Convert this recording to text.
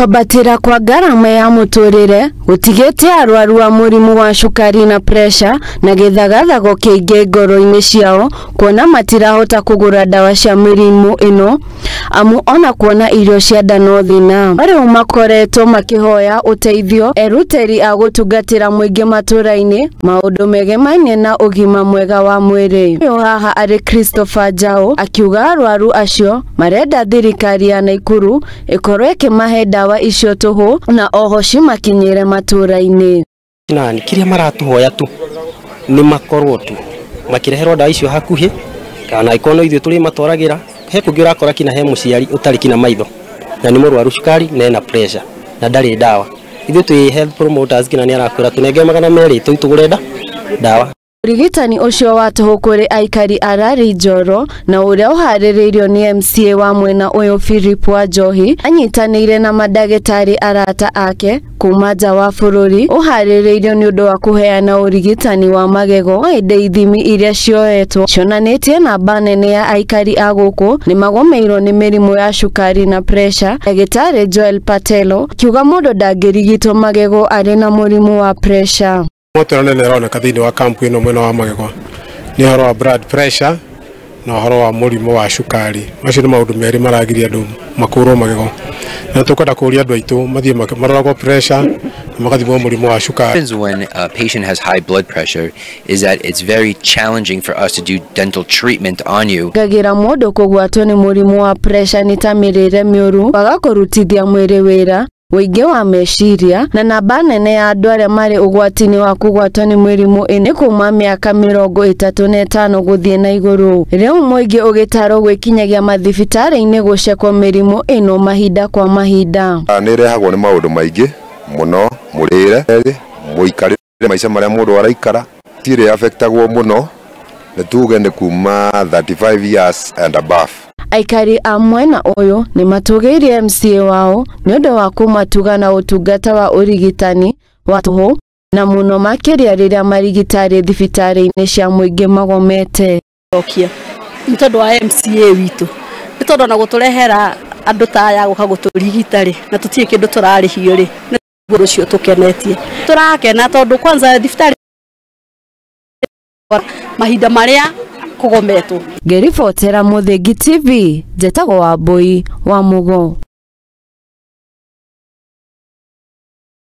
Kwabatira kwa garama ya muturire gutigete arwaru wa murimu wa cukari na pressure na githagathago kiingi ngoro-ini ciao kuona matirahota kugura ndawa cia murimu ino amu ona kuona irio cia ndano thina bari makoretwo makihoya uteithio eruteri a gutungatira mwingi matuura-ini maundu megemainie na ugima mwega wa mwiri. Uyu haha ari Christopher Njau akiuga arwaru acio marenda thirikari ya Nakuru ikorwo ikimahe ndawa icio tuhu na oho cimakinyire matuura-ini. Ni kiria maratuhoya tu ni makorwo tu makireherwo ndawa icio hakuhi kana ikono ithuĩ turi matwaragira he kungi urakora kina he muciari utari kina maitho na ni murwaru cukari na ena pressure na ndari ndawa ithuĩ twi health promoters kina ni arakwira tunenge magana meri tugure ndawa. Urigitani ucio wa tuhu kuri aikari arari njoro na uria uhariirio ni MCA wa mwena uyu Philip wanjohi anyitanire na madagitari arata ake kuma nja wa bururi uhariirio ni undu wa kuheana urigitani wa magego inde ithimi iria cioetwo cionanitie namba nene ya aikari a guku ni magomeirwo ni mirimu ya cukari na pressure. Dagitari Joel Patelo kiuga mundu ndangirigitwo magego ari na murimu wa pressure. Moto nene roneka thiini wa kampu ino mwena wa magego ni horo wa blood pressure na horo wa murimu wa cukari. Macio ni maundu meri maragiria andu makurwo magego na tukwenda kuria andu aitu mathie maroragwo pressure na magathimwo murimu wa cukari. When a patient has high blood pressure is that it's very challenging for us to do dental treatment on you. Gagira mundu kugwatwo ni murimu wa pressure ni tamirire miuru bagakurutithia mwiri wira wingi wa meciria na namba nene ya andu aria mari ugwatini wa kugwatwo ni murimu ini kuma miaka 35 guthie na iguru. Riu mwingi ugitaro gwikinyagia mathibitari-ini gucekwo mirimu ino mahinda kwa mahinda. Ni rehagwo ni maundu maingi muno murire muikarire maica maria mundu araikara tiri affectagwo muno ni tuge ni kuma 35 years and above. Aikari a mwena uyu ni matugirie MCA wao ni undu wa kumatuga na utungata wa urigitani wa tuhu na muno makiria riria marigitari thibitari-ini cia mwingi magomete. Okia ntondu wa MCA witu ntondu na guturehera andu taya guka guturigitari na tutie kindu turarihio ri nguru cio tukenetie turakena tondu kwanza thibitari mahinda maria kugometwo. Ngiribotera Muthingi TV, Njetago wa Mbui wa Mugo.